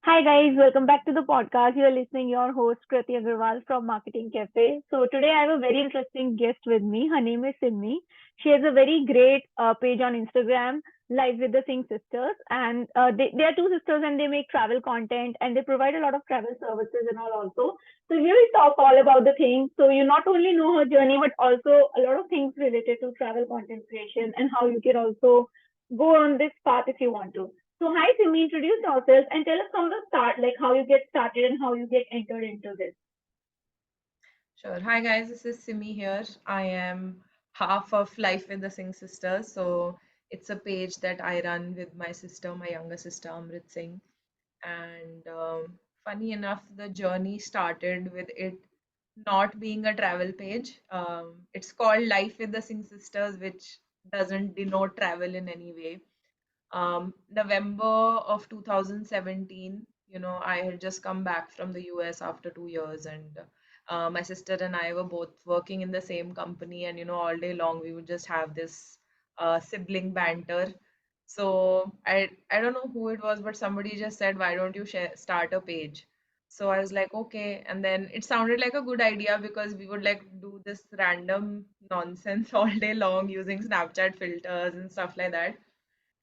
Hi guys, welcome back to the podcast. You are listening your host Krati Agarwal from Marketing Cafe. So today I have a very interesting guest with me. Her name is Simmi. She has a very great page on Instagram, Live with the Singh Sisters, and they are two sisters and they make travel content and they provide a lot of travel services and all also. So here we talk all about the things. So you not only know her journey but also a lot of things related to travel content creation and how you can also go on this path if you want to. So hi Simi, introduce yourself and tell us from the start, like how you get started and how you get entered into this. Sure. Hi guys, this is Simi here. I am half of Life with the Singh Sisters. So it's a page that I run with my sister, my younger sister, Amrit Singh. And funny enough, the journey started with it not being a travel page. It's called Life with the Singh Sisters, which doesn't denote travel in any way. November of 2017, I had just come back from the US after 2 years, and my sister and I were both working in the same company, and all day long we would just have this sibling banter. So I don't know who it was, but somebody just said, "Why don't you start a page?" So I was like, "Okay," and then it sounded like a good idea because we would like do this random nonsense all day long using Snapchat filters and stuff like that.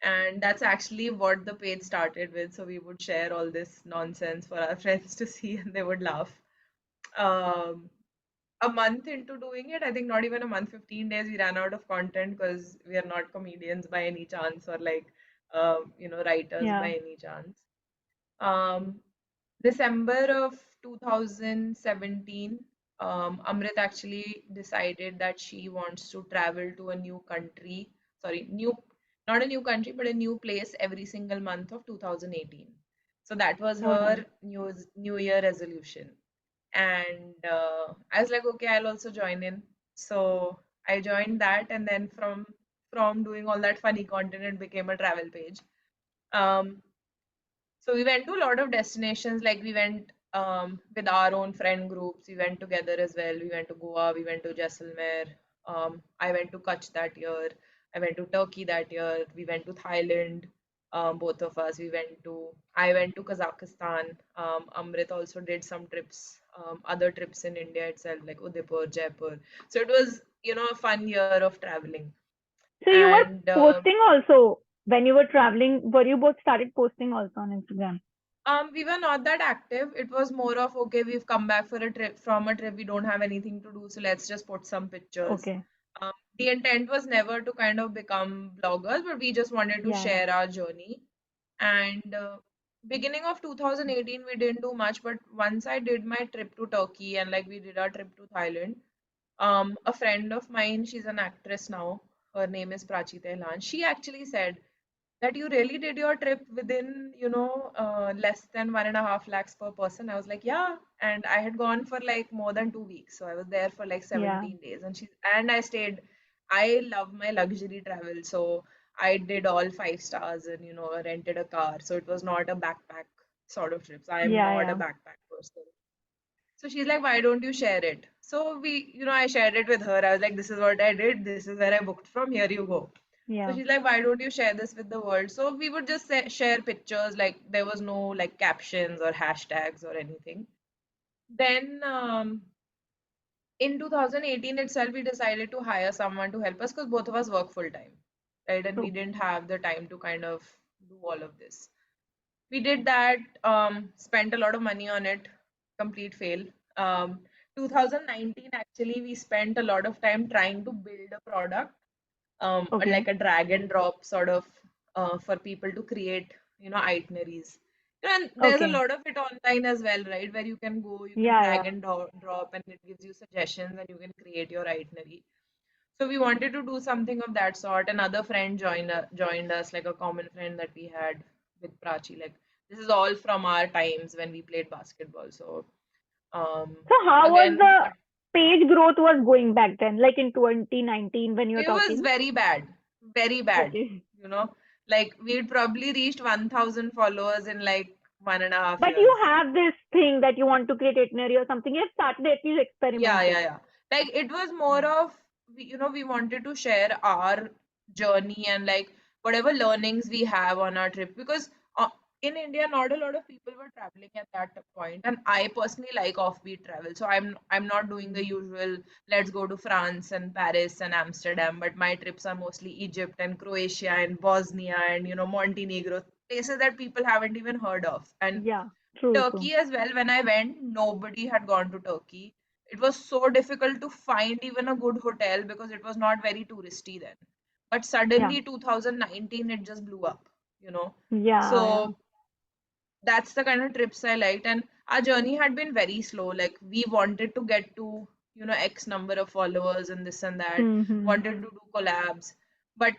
And that's actually what the page started with. So we would share all this nonsense for our friends to see and they would laugh. Um, a month into doing it, I think not even a month, 15 days, we ran out of content because we are not comedians by any chance or like, writers Yeah. by any chance. Um, December of 2017, Amrit actually decided that she wants to travel to a new country. Sorry, not a new country, but a new place every single month of 2018. So that was Oh nice. her New Year resolution. And I was like, okay, I'll also join in. So I joined that, and then from doing all that funny content, it became a travel page. Um, so we went to a lot of destinations. Like we went with our own friend groups. We went together as well. We went to Goa. We went to Jaisalmer. I went to Kutch that year. I went to Turkey that year. We went to Thailand. Both of us. I went to Kazakhstan. Amrit also did some trips, other trips in India itself, like Udaipur, Jaipur. So it was, a fun year of traveling. So you were And posting also when you were traveling. Were you both started posting also on Instagram? We were not that active. It was more of, okay, we've come back for a trip from a trip, we don't have anything to do, so let's just put some pictures. Okay. The intent was never to kind of become bloggers, but we just wanted to Yeah, yeah. share our journey. And beginning of 2018, we didn't do much, but once I did my trip to Turkey and like we did our trip to Thailand, a friend of mine, she's an actress now. Her name is Prachi Tehlan. She actually said that you really did your trip within, less than 1.5 lakhs per person. I was like, yeah. And I had gone for like more than 2 weeks. So I was there for like Yeah. 17 days. And I stayed, I love my luxury travel. So I did all 5 stars and, rented a car. So it was not a backpack sort of trips. I am Yeah, not a yeah. backpack person. So she's like, why don't you share it? So I shared it with her. I was like, this is what I did. This is where I booked from. Here you go. So Yeah. she's like, why don't you share this with the world? So we would just share pictures. Like there was no like captions or hashtags or anything. Then in 2018 itself, we decided to hire someone to help us because both of us work full time, right? And we True. didn't have the time to kind of do all of this. We did that, spent a lot of money on it, complete fail. 2019, actually, we spent a lot of time trying to build a product, Okay. like a drag and drop sort of, for people to create, itineraries. And there's a Okay. lot of it online as well, right? Where you can go, you can Yeah, drag yeah. and drop, and it gives you suggestions, and you can create your itinerary. So we wanted to do something of that sort. Another friend joined us, like a common friend that we had with Prachi. Like this is all from our times when we played basketball. So um, So how was again, the page growth was going back then, like in 2019 when you were it was talking? very bad, very bad. Okay. You know, like we'd probably reached 1,000 followers in like 1.5 But you years. have this thing that you want to create itinerary or something. You have started at least Yeah, yeah, experimenting. yeah. Like it was more Yeah. of, we wanted to share our journey and like whatever learnings we have on our trip because in India, not a lot of people were traveling at that point, and I personally like offbeat travel. So I'm not doing the Mm. usual let's go to France and Paris and Amsterdam, but my trips are mostly Egypt and Croatia and Bosnia and Montenegro, places that people haven't even heard of. And Yeah, true, true. Turkey as well. When I went, nobody had gone to Turkey. It was so difficult to find even a good hotel because it was not very touristy then. But Yeah, suddenly 2019 it just blew up, you know. yeah, yeah. So that's the kind of trips I liked. And our journey had been very slow. Like we wanted to get to, X number of followers and this and that, Mm-hmm. wanted to do collabs. But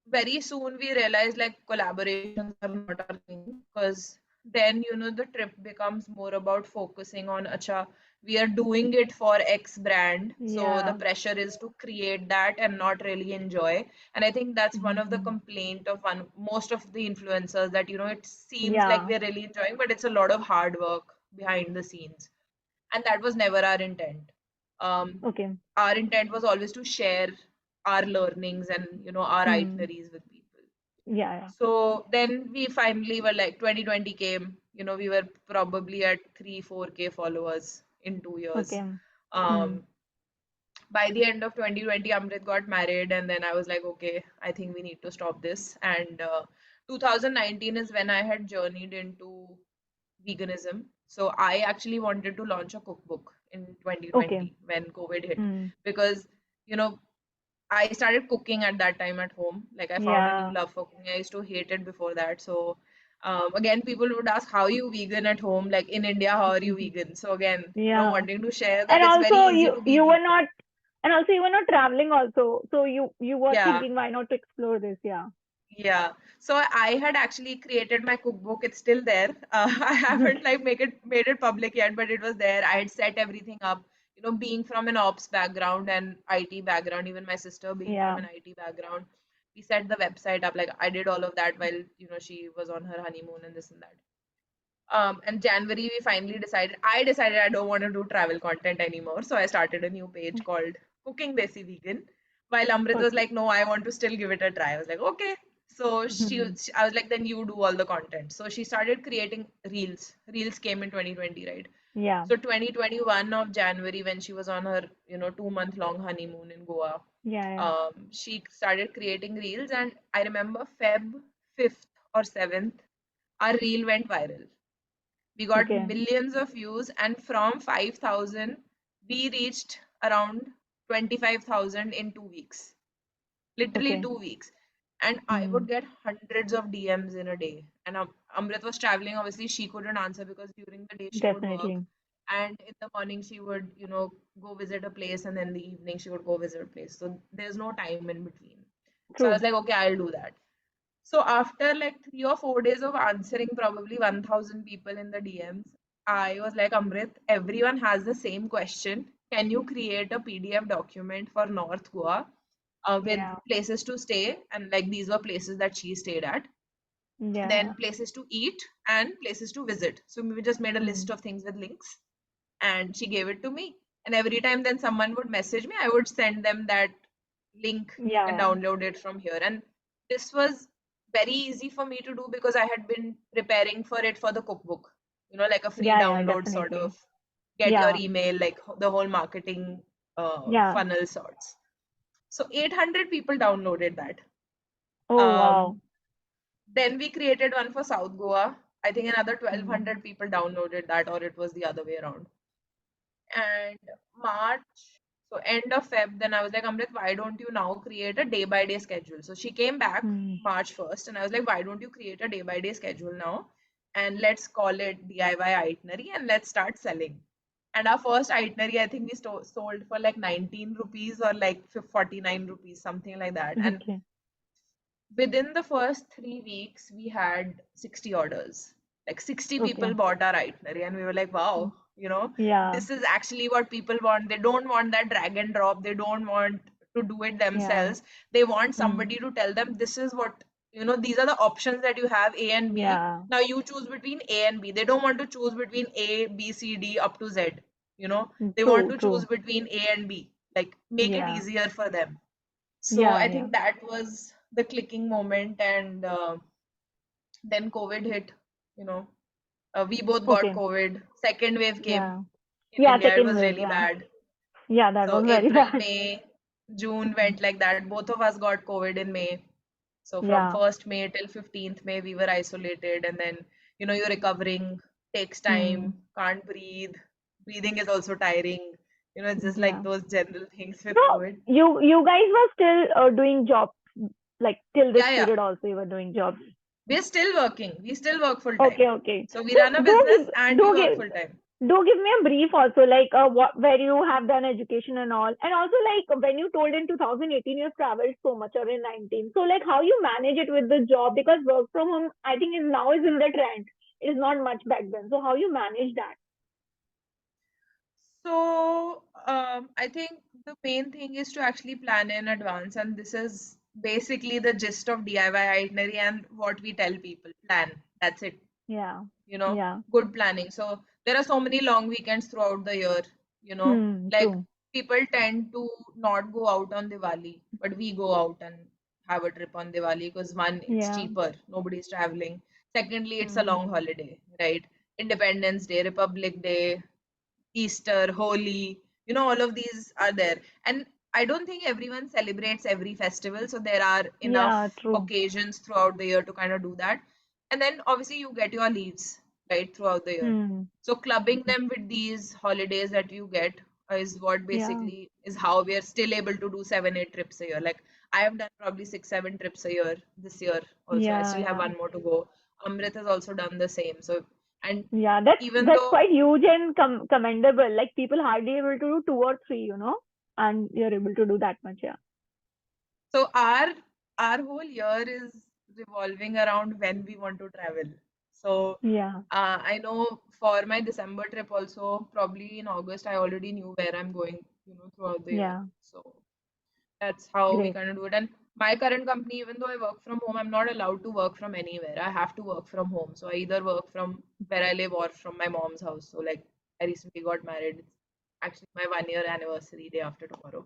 very soon we realized like collaborations are not our thing because then, the trip becomes more about focusing on, acha, we are doing it for X brand. So the Yeah. pressure is to create that and not really enjoy. And I think that's one of the Mm-hmm. complaint of most of the influencers that it seems like Yeah. we're really enjoying, but it's a lot of hard work behind the scenes. And that was never our intent. Um, Okay. our intent was always to share our learnings and our Mm. itineraries with people. Yeah, yeah. So then we finally were like 2020 came, we were probably at 3 4K followers in 2 years. Okay. Mm. Um, by the end of 2020, Amrit got married, and then I was like, okay, I think we need to stop this. And 2019 is when I had journeyed into veganism. So I actually wanted to launch a cookbook in Okay. 2020 when COVID hit, Mm. because you know I started cooking at that time at home. Like I found a new Yeah. love for cooking. I used to hate it before that. So again, people would ask, how are you vegan at home? Like in India, how are you vegan? So again, Yeah. wanting to share that And it's very also easy you to be you were vegan. not and also you were not traveling also. So you were Yeah. thinking why not to explore this? Yeah. Yeah, so I had actually created my cookbook. It's still there. I haven't like make it made it public yet, but it was there. I had set everything up. Being from an ops background and IT background, even my sister being from Yeah. an IT background, we set the website up. Like I did all of that while she was on her honeymoon and this and that. And January we finally decided. I decided I don't want to do travel content anymore, so I started a new page called Cooking Desi Vegan. While Amrit was Okay. like, "No, I want to still give it a try." I was like, "Okay." So I was like, "Then you do all the content." So she started creating reels. Reels came in 2020, right? Yeah. So 2021 of January, when she was on her 2 month long honeymoon in Goa, Yeah, yeah. she started creating reels, and I remember Feb 5th or 7th, our reel went viral. We got Okay. millions of views, and from 5,000, we reached around 25,000 in 2 weeks. Literally Okay. 2 weeks. And I would Mm. get hundreds of DMs in a day. And Amrit was traveling. Obviously, she couldn't answer because during the day she would work. Definitely. And in the morning, she would, go visit a place. And then the evening, she would go visit a place. So there's no time in between. So I was True. like, okay, I'll do that. So after like 3 or 4 days of answering probably 1,000 people in the DMs, I was like, Amrit, everyone has the same question. Can you create a PDF document for North Goa with Yeah. places to stay? And like these were places that she stayed at. Yeah, Then yeah. places to eat and places to visit. So we just made a list Mm. of things with links, and she gave it to me. And every time then someone would message me, I would send them that link. You Yeah, can yeah. download it from here. And this was very easy for me to do because I had been preparing for it for the cookbook. Like a free Yeah, yeah, download sort definitely. of get your Yeah. email, like the whole marketing Yeah. funnel sorts. So 800 people downloaded that. Oh, wow. Um, then we created one for South Goa. I think another Mm. 1,200 people downloaded that, or it was the other way around. And March, so end of Feb, then I was like, Amrit, why don't you now create a day by day schedule? So she came back Mm. March 1st, and I was like, why don't you create a day by day schedule now? And let's call it DIY itinerary and let's start selling. And our first itinerary, I think we sold for like 19 rupees or like 49 rupees, something like that. And Okay. within the first 3 weeks, we had 60 orders. Like 60 Okay. people bought our itinerary, and we were like, Mm. wow, Yeah. this is actually what people want. They don't want that drag and drop. They don't want to do it Yeah. themselves. They want Mm. somebody to tell them this is what, these are the options that you have, A and B. Yeah. Now you choose between A and B. They don't want to choose between A, B, C, D up to Z. They want True, to choose true. between A and B. Like make it Yeah. easier for them. So Yeah, I yeah. think that was the clicking moment, and then COVID hit. you know, we both got Okay. COVID. Second wave came Yeah. in Yeah, India. It second was wave. really Yeah. bad. Yeah, that So was very April, bad. May, June Mm. went like that. Both of us got COVID in May. So from Yeah. 1st May till 15th May, we were isolated, and then you're recovering, takes Hmm. time, can't breathe. Breathing is also tiring. It's just like Yeah. those general things with So COVID. you guys were still doing jobs like till this Yeah, yeah. period also you were doing jobs. We're still working. We still work full Okay, time. okay. So we So run a business and we do work give full time. do give me a brief also like what where you have done education and all, and also like when you told in 2018 you've traveled so much, or in 19, so like how you manage it with the job, because work from home I think is in the trend. It is not much back then, so how you manage that? So, I think the main thing is to actually plan in advance, and this is basically the gist of DIY itinerary and what we tell people. Plan. That's it. Yeah. You know, Yeah. Good planning. So there are so many long weekends throughout the year, like True. people tend to not go out on Diwali, but we go out and have a trip on Diwali because one, it's Yeah. cheaper, nobody's traveling. Secondly, it's a Hmm. long holiday, right? Independence Day, Republic Day, Easter, Holi, all of these are there. And I don't think everyone celebrates every festival, so there are Yeah, enough true. occasions throughout the year to kind of do that. And then obviously you get your leaves, right, throughout the year. Hmm. So clubbing them with these holidays that you get is what Yeah. basically is how we are still able to do 7, 8 trips a year. Like I have done probably 6, 7 trips a year this year also. I Yeah. still have Yeah. one more to go. Amrit has also done the same. So, and Yeah, that's even that's though quite huge and commendable. Like people hardly able to do two or three, and you're able to do that much. Yeah. So our whole year is revolving around when we want to travel. So Yeah. I know for my December trip also, probably in August, I already knew where I'm going, throughout the year. Yeah. So that's how we Great. kind of do it. And my current company, even though I work from home, I'm not allowed to work from anywhere. I have to work from home. So I either work from where I live or from my mom's house. So like I recently got married. It's actually my 1 year anniversary day after tomorrow.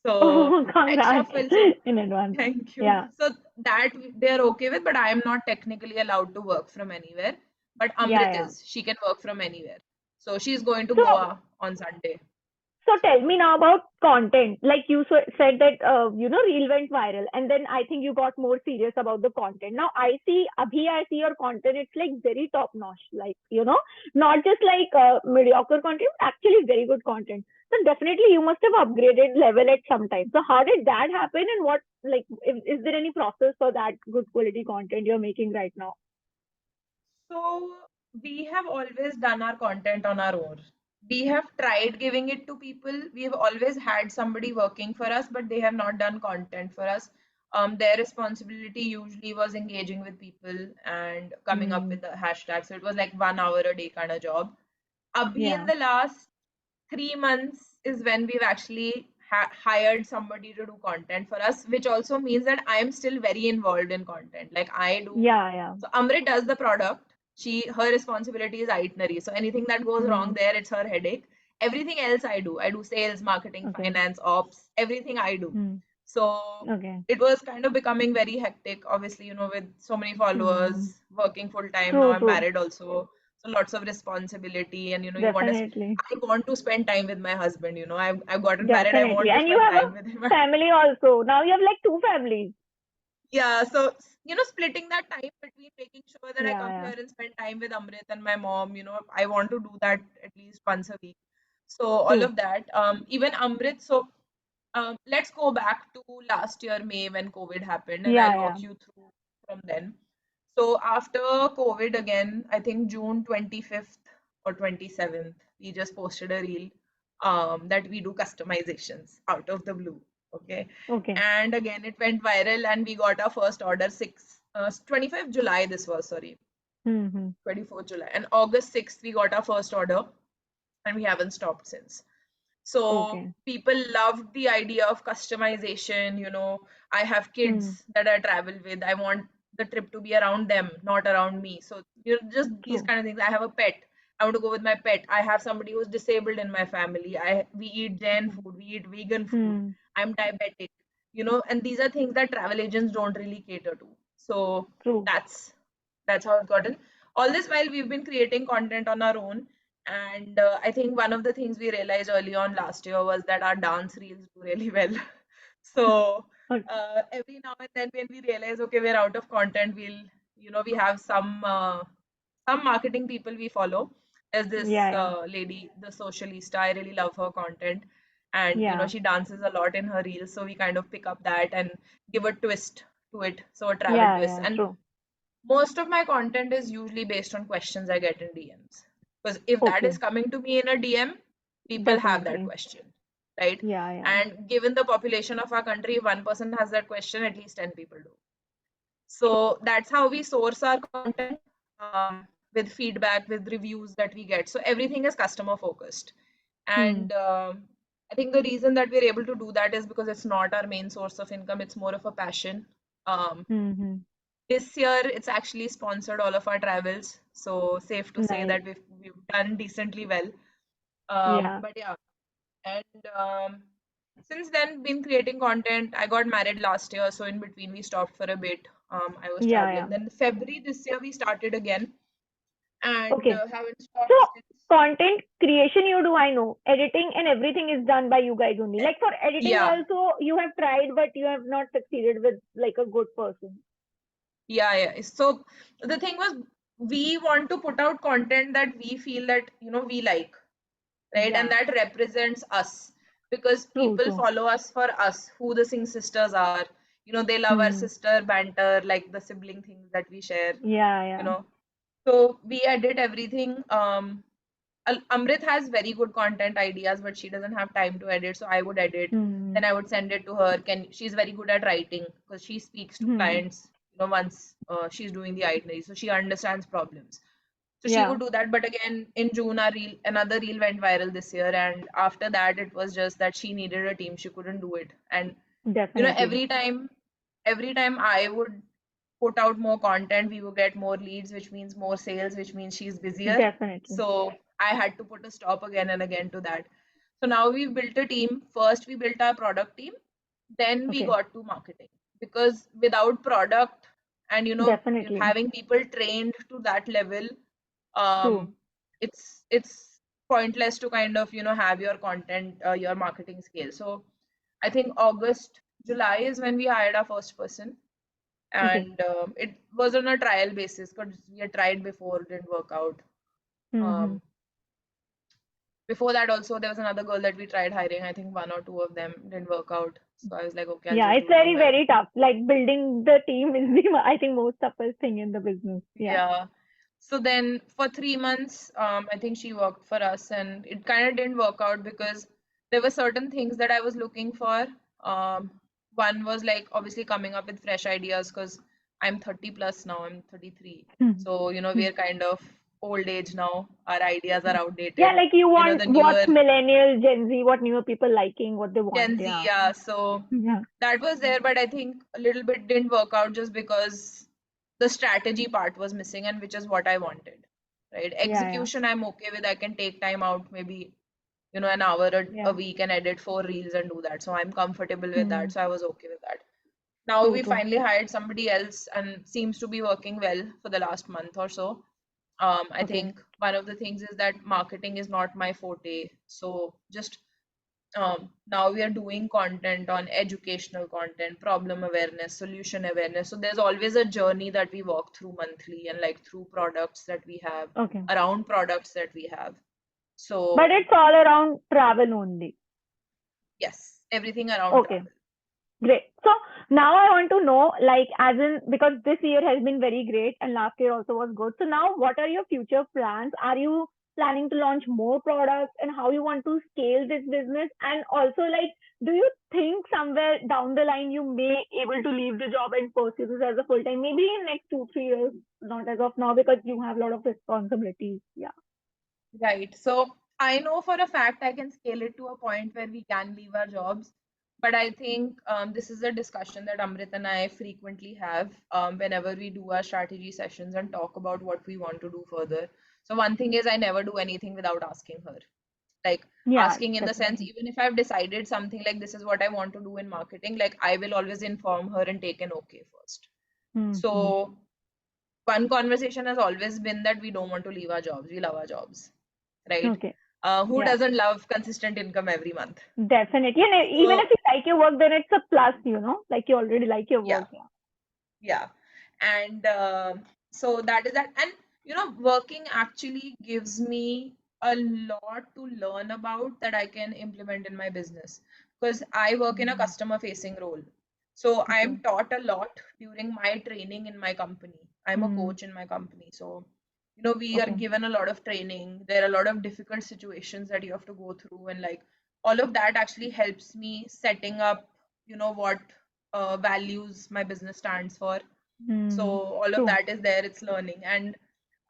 So Oh, extra congrats full. So in advance. thank you. Yeah. So that they're okay with, but I am not technically allowed to work from anywhere. But Yeah. Amrit Yeah. is. She can work from anywhere. So she's going to So Goa on Sunday. So tell me So now about content. Like you said that reel went viral, and then I think you got more serious about the content. Now I see your content. It's like very top notch. Like not just like mediocre content, but actually very good content. So definitely you must have upgraded level at some time. So how did that happen, and what like is there any process for that good quality content you're making right now? So we have always done our content on our own. We have tried giving it to people. We have always had somebody working for us, but they have not done content for us. Their responsibility usually was engaging with people and coming up Hmm. with the hashtag. So it was like 1 hour a day kind of job. Abhi in Yeah. the last 3 months is when we've actually hired somebody to do content for us, which also means that I am still very involved in content. Like I do. Yeah. Yeah. So Amrit does the product. Her responsibility is itinerary. So anything that goes wrong Hmm. there, it's her headache. Everything else I do. I do sales, marketing, Okay. finance, ops, everything I do. Hmm. So Okay. it was kind of becoming very hectic, obviously, with so many Hmm. followers, working full time. Now True. I'm True. married also. So lots of responsibility, and Definitely. I want to spend time with my husband. I've gotten married. I Definitely. want to And you spend have time with him. a family also. Now you have like two families. Yeah, so splitting that time between making sure that I Yeah, come yeah. here and spend time with Amrit and my mom, I want to do that at least once a week. So all True. of that, even Amrit. So let's go back to last year May when COVID happened, and Yeah, I'll yeah. walk you through from then. So after COVID again, I think June 25th or 27th, we just posted a reel that we do customizations out of the blue. Okay. Okay. And again, it went viral and we got our first order 25th July, this was, sorry, Mm-hmm. 24th July. And August 6th, we got our first order and we haven't stopped since. So Okay. people loved the idea of customization. I have Hmm. kids that I travel with. I want the trip to be around them, not around me. So, just these True. kind of things. I have a pet. I want to go with my pet. I have somebody who's disabled in my family. We eat Jain Okay. food. We eat vegan food. Hmm. I'm diabetic. And these are things that travel agents don't really cater to. So True. that's how it's gotten. all this while we've been creating content on our own. And I think one of the things we realized early on last year was that our dance reels do really well. So Okay. every now and then when we realize, okay, we're out of content, we'll, we have some marketing people we follow. There's this Yeah, yeah, lady, the socialista. I really love her content, and yeah, she dances a lot in her reels. So we kind of pick up that and give a twist to it, so a travel yeah, twist. yeah. And True. most of my content is usually based on questions I get in DMs. Because if that is Okay. coming to me in a DM, people have that Definitely. question, right? Yeah, yeah. And given the population of our country, if one person has that question, at least 10 people do. So that's how we source our content, with feedback, with reviews that we get. So everything is customer focused. Hmm. And I think the reason that we're able to do that is because it's not our main source of income, it's more of a passion. Hmm. This year, it's actually sponsored all of our travels. So safe to say Nice. that we've done decently well. Yeah. But yeah, and since then, been creating content. I got married last year, so in between we stopped for a bit. I was Yeah, traveling. yeah. Then February this year we started again, and Okay. haven't So stopped since. content creation you do, I know. Editing and everything is done by you guys only. Like for editing Yeah, also, you have tried, but you have not succeeded with like a good person. yeah. So the thing was, we want to put out content that we feel that we like, right? And Yeah. that represents us, because True, people true. follow us for us, who the Singh sisters are. They love our Hmm. sister banter, like the sibling things that we share, Yeah, you yeah. know. So we edit everything. Amrit has very good content ideas, but she doesn't have time to edit. So I would edit, Hmm. then I would send it to her. She's very good at writing because she speaks to Hmm. clients, once she's doing the itinerary, so she understands problems. So she Yeah. would do that. But again, in June, another reel went viral this year, and after that, it was just that she needed a team. She couldn't do it, and Definitely. every time I would put out more content, we would get more leads, which means more sales, which means she's busier. Definitely. So I had to put a stop again and again to that. So now we've built a team. First, we built our product team, then we Okay. got to marketing. Because without product and Definitely. having people trained to that level, True. um, it's pointless to kind of have your content, your marketing scale. So I think August, July is when we hired our first person, Okay. and it was on a trial basis because we had tried before, it didn't work out. Hmm. Um, Before that, also there was another girl that we tried hiring. I think one or two of them didn't work out. So I was like, okay, I'll Yeah, just it's do it very, over. very tough. Like building the team is the, I think, most toughest thing in the business. Yeah. Yeah. So then for 3 months, I think she worked for us, and it kind of didn't work out because there were certain things that I was looking for. Um, One was like obviously coming up with fresh ideas because I'm 30 plus now, I'm 33. Hmm. So, we are kind of old age now. Our ideas are Yeah, outdated. like you want The what's newer millennial, Gen Z, what newer people liking, what they want. Gen Z, Yeah. yeah. So Yeah. that was there, but I think a little bit didn't work out just because the strategy part was missing, and which is what I wanted, right? Yeah, yeah. Execution, I'm okay with. I can take time out, maybe, an hour a Yeah. week and edit 4 reels and do that. So I'm comfortable with Hmm. that. So I was okay with that. Now True, we true. finally hired somebody else and seems to be working well for the last month or so. I Okay. think one of the things is that marketing is not my forte. So just now we are doing content on educational content, problem awareness, solution awareness. So there's always a journey that we walk through monthly, and like through products that we have, Okay. around products that we have. But So it's all around travel only. yes, everything around Okay. travel. Great. So now I want to know, like, as in, because this year has been very great and last year also was good. So now, what are your future plans? Are you planning to launch more products and how you want to scale this business? And also, like, do you think somewhere down the line you may able to leave the job and pursue this as a full time? Maybe in next 2 3 years, not as of now because you have a lot of responsibilities. Yeah. Right. So I know for a fact I can scale it to a point where we can leave our jobs. But I think this is a discussion that Amrit and I frequently have whenever we do our strategy sessions and talk about what we want to do further. So one thing is I never do anything without asking her. Like Yeah, asking in the sense, definitely. even if I've decided something like this is what I want to do in marketing, like I will always inform her and take an okay first. Hmm. So one conversation has always been that we don't want to leave our jobs. We love our jobs, right? Okay. Who Yeah. doesn't love consistent income every month? Definitely. And even So if you like your work, then it's a plus, like you already like your yeah, work. Yeah. yeah. And so that is that. And working actually gives me a lot to learn about that I can implement in my business, because I work in a Mm. customer facing role. So I am Okay. taught a lot during my training in my company. I'm a Mm. coach in my company. So we are Okay. given a lot of training. There are a lot of difficult situations that you have to go through, and like all of that actually helps me setting up what values my business stands for. So Mm. all of True. that is there, it's learning. And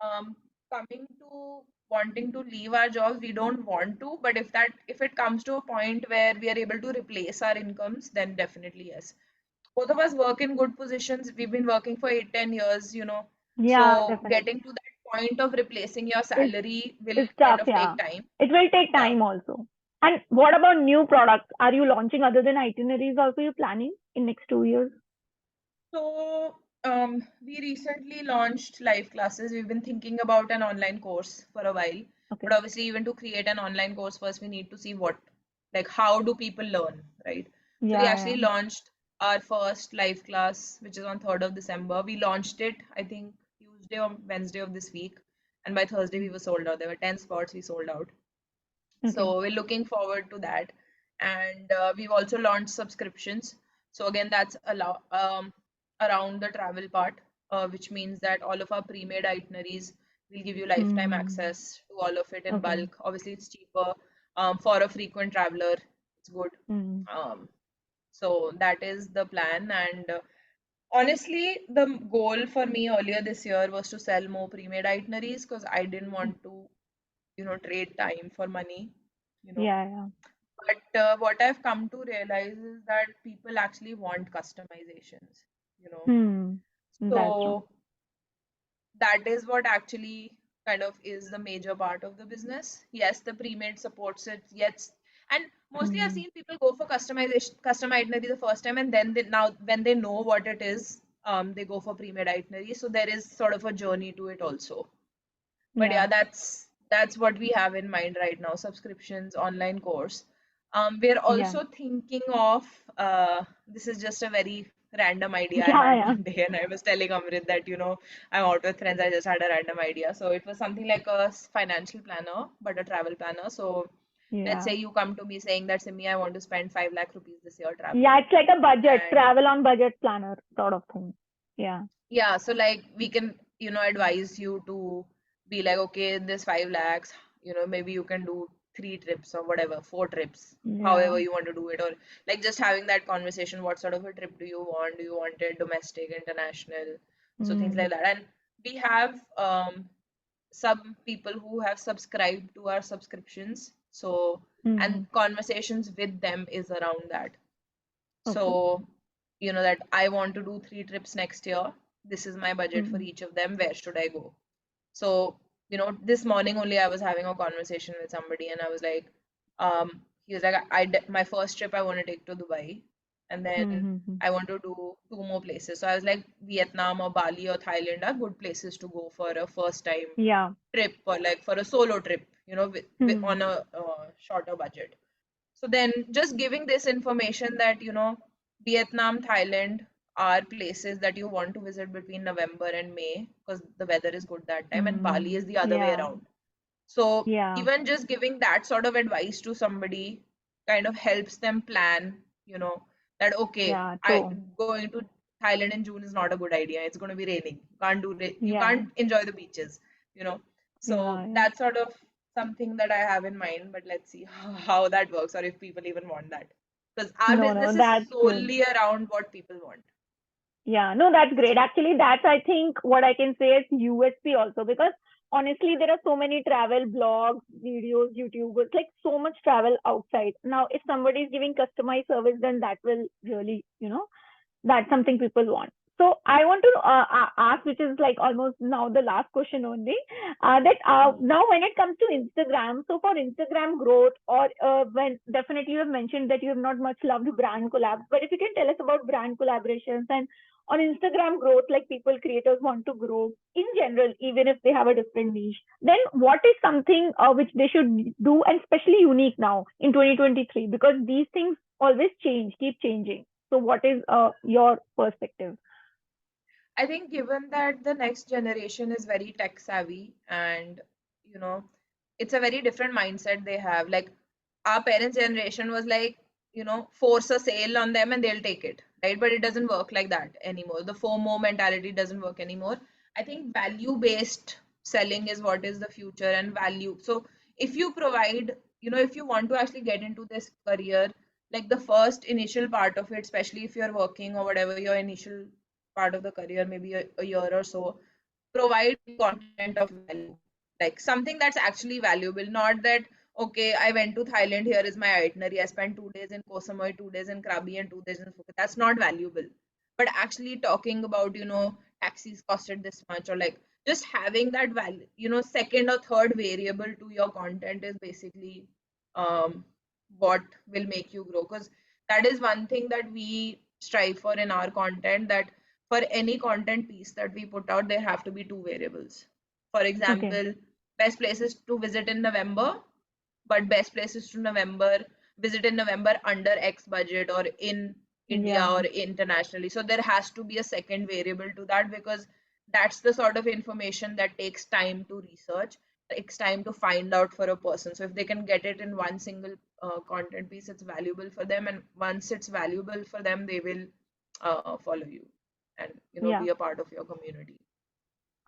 um, coming to wanting to leave our jobs, we don't want to, but if it comes to a point where we are able to replace our incomes, then definitely yes. Both of us work in good positions. We've been working for 8-10 years, Yeah, so getting definitely. to that point of replacing your It's salary will it's kind tough, of yeah. take time. It will take Yeah. time also. And what about new products? Are you launching other than itineraries also you planning in next 2 years? So, we recently launched live classes. We've been thinking about an online course for a while, but Okay. obviously, even to create an online course, first we need to see like, how do people learn, right? So, we Yeah, yeah. actually launched our first live class, which is on 3rd of December. We launched it, I think, Tuesday or Wednesday of this week, and by Thursday, we Mm. were sold out. There were 10 spots we sold out. Okay. So we're looking forward to that. And we've also launched subscriptions. So again, that's around the travel part, which means that all of our pre-made itineraries will give you lifetime Mm. access to all of it in Okay. bulk. Obviously, it's cheaper. For a frequent traveler, it's good. Mm. So that is the plan. And honestly, the goal for me earlier this year was to sell more pre-made itineraries, because I didn't want to, trade time for money, you know. Yeah, yeah. But what I've come to realize is that people actually want customizations, you know. Hmm. That's true. So that is what actually kind of is the major part of the business. Yes, the pre-made supports it. Yes, and mostly I've Hmm. seen people go for custom itinerary the first time, and then now when they know what it is, they go for pre-made itinerary. So there is sort of a journey to it also. But yeah, Yeah. that's what we have in mind right now: subscriptions, online course. We're Yeah. also thinking of this is just a very random idea I Yeah, had yeah. one day, and I was telling Amrit that I'm out with friends. I just had a random idea, so it was something like a financial planner, but a travel planner. So let's Yeah. say you come to me saying that, Simi, I want to spend 5 lakh rupees this year Yeah, traveling, it's like a budget, and travel on budget planner sort of thing. Yeah. yeah, so like we can, advise you to be like, okay, in this 5 lakhs, maybe you can do 3 trips or whatever, 4 trips, Yeah. however you want to do it. Or like just having that conversation, what sort of a trip do you want? Do you want it domestic, international? So things Hmm. like that. And we have some people who have subscribed to our subscriptions. So, and Hmm. conversations with them is around that. Okay. So, that I want to do 3 trips next year. This is my budget for Hmm. each of them. Where should I go? So, this morning only I was having a conversation with somebody, and I was like, he was like, my first trip I want to take to Dubai, and then Hmm. I want to do two more places. So I was like, Vietnam or Bali or Thailand are good places to go for a first time Yeah. trip, or like for a solo trip, Hmm. on a shorter budget. So then just giving this information that, Vietnam, Thailand are places that you want to visit between November and May, because the weather is good that time, and Bali Hmm. is the other way Yeah. around. So Yeah. even just giving that sort of advice to somebody kind of helps them plan, that okay, Yeah. I True. going to Thailand in June is not a good idea. It's going to be raining. You Yeah. can't enjoy the beaches, you know. So Yeah. Yeah. that's sort of something that I have in mind, but let's see how that works, or if people even want that. Because our No, no, business is that's good. solely around what people want. Yeah, no, that's great. Actually, that's, I think, what I can say is USP also, because honestly, there are so many travel blogs, videos, YouTubers, like so much travel outside. Now, if somebody is giving customized service, then that will really, that's something people want. So I want to ask, which is like almost now the last question only, that Mhm. now when it comes to Instagram, so for Instagram growth, or when definitely you have mentioned that you have not much loved brand collabs, but if you can tell us about brand collaborations and on Instagram growth, like people creators want to grow in general, even if they have a different niche, then what is something which they should do, and especially unique now in 2023, because these things always change, keep changing. So what is your perspective? I think given that the next generation is very tech savvy and you know it's a very different mindset they have. Like our parents' generation was like, force a sale on them and they'll take it, right? But it doesn't work like that anymore. The FOMO mentality doesn't work anymore. I think value-based selling is what is the future and value. So if you provide, if you want to actually get into this career, like the first initial part of it, especially if you're working or whatever your initial part of the career, maybe a year or so, provide content of value, like something that's actually valuable, not that okay, I went to Thailand, here is my itinerary, I spent 2 days in Koh Samui, 2 days in Krabi, and 2 days in Phuket. That's not valuable. But actually talking about, taxis costed this much, or like just having that value, second or third variable to your content is basically um, what will make you grow. Because that is one thing that we strive for in our content, that for any content piece that we put out, there have to be two variables. For Okay. example, best places to visit in November, but best places to November visit in November under X budget or in India Yeah. or internationally. So there has to be a second variable to that, because that's the sort of information that takes time to research, takes time to find out for a person. So if they can get it in one single content piece, it's valuable for them, and once it's valuable for them, they will follow you and Yeah. be a part of your community.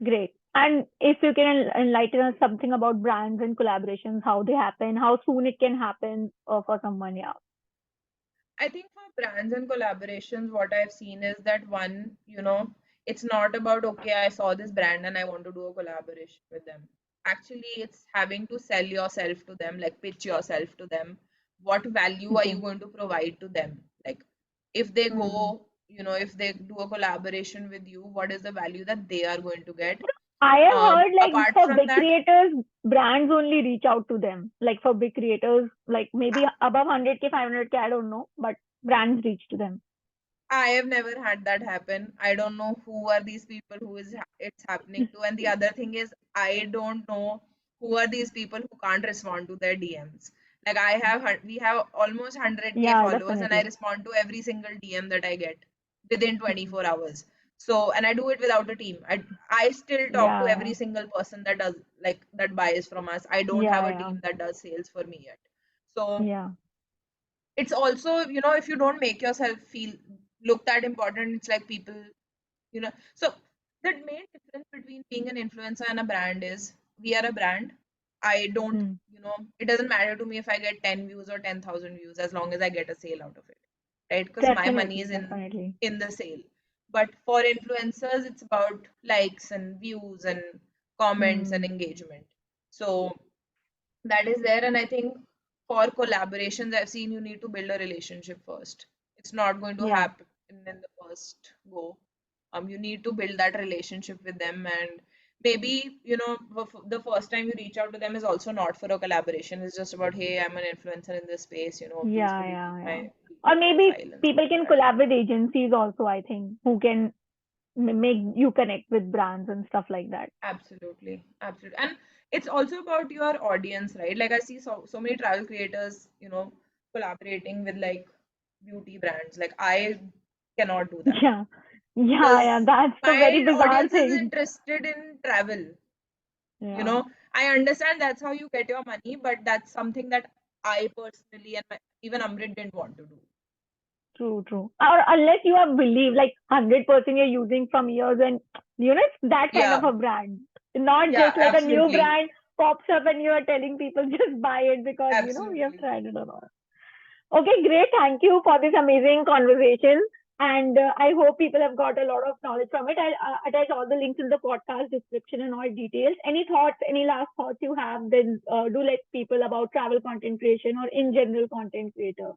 Great. And if you can enlighten us something about brands and collaborations, how they happen, how soon it can happen for someone. Yeah. I think for brands and collaborations, what I've seen is that one, it's not about, okay, I saw this brand and I want to do a collaboration with them. Actually, it's having to sell yourself to them, like pitch yourself to them. What value are you Okay. going to provide to them? Like, if they Hmm. go, if they do a collaboration with you, what is the value that they are going to get? I have heard like Apart for from big that, creators, brands only reach out to them. Like for big creators, like maybe above 100K, 500K, I don't know, but brands reach to them. I have never had that happen. I don't know who are these people who it's happening to. And the other thing is, I don't know who are these people who can't respond to their DMs. Like we have almost 100K Yeah, followers, and I definitely. respond to every single DM that I get within Hmm. 24 hours. So, and I do it without a team. I still talk to Yeah, every single person that does, like, that buys from us. I don't have yeah, a yeah, team that does sales for me yet. So yeah, it's also, if you don't make yourself feel look that important, it's like people, so the main difference between being an influencer and a brand is, we are a brand. I don't, Hmm. it doesn't matter to me if I get 10 views or 10,000 views, as long as I get a sale out of it, right? Because my money Definitely, is definitely. in the sale. But for influencers, it's about likes and views and comments and Hmm. engagement. So that is there. And I think for collaborations, I've seen you need to build a relationship first. It's not going to Yeah. happen in the first go. You need to build that relationship with them, and maybe the first time you reach out to them is also not for a collaboration. It's just about, hey, I'm an influencer in this space, please Yeah, could you yeah, yeah. keep Or my maybe profile and stuff people like can that. collab with agencies also, I think, who can make you connect with brands and stuff like that. Absolutely, absolutely. And it's also about your audience, right? Like I see so many travel creators, collaborating with like beauty brands. Like I cannot do that Yeah. Yeah, yeah. because That's the very my bizarre audience is thing. interested in travel. You Yeah. know, I understand that's how you get your money, but that's something that I personally and even Amrit didn't want to do. True, true. Or unless you have believed like 100% you're using from years, and it's that kind of Yeah, a brand. Not yeah, just like a new absolutely, brand pops up and you are telling people just buy it because we have absolutely. tried it or not. Okay, great. Thank you for this amazing conversation. And I hope people have got a lot of knowledge from it. I'll attach all the links in the podcast description and all details. Any thoughts, any last thoughts you have, then do let people about travel content creation or in general content creator.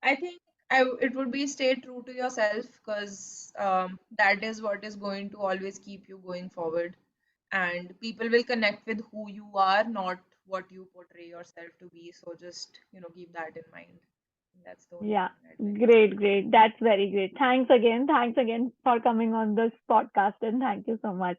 I think it would be stay true to yourself because that is what is going to always keep you going forward. And people will connect with who you are, not what you portray yourself to be. So just, keep that in mind. That's the only Yeah, thing I'd like to great, great. That's very great. Thanks again. Thanks again for coming on this podcast, and thank you so much.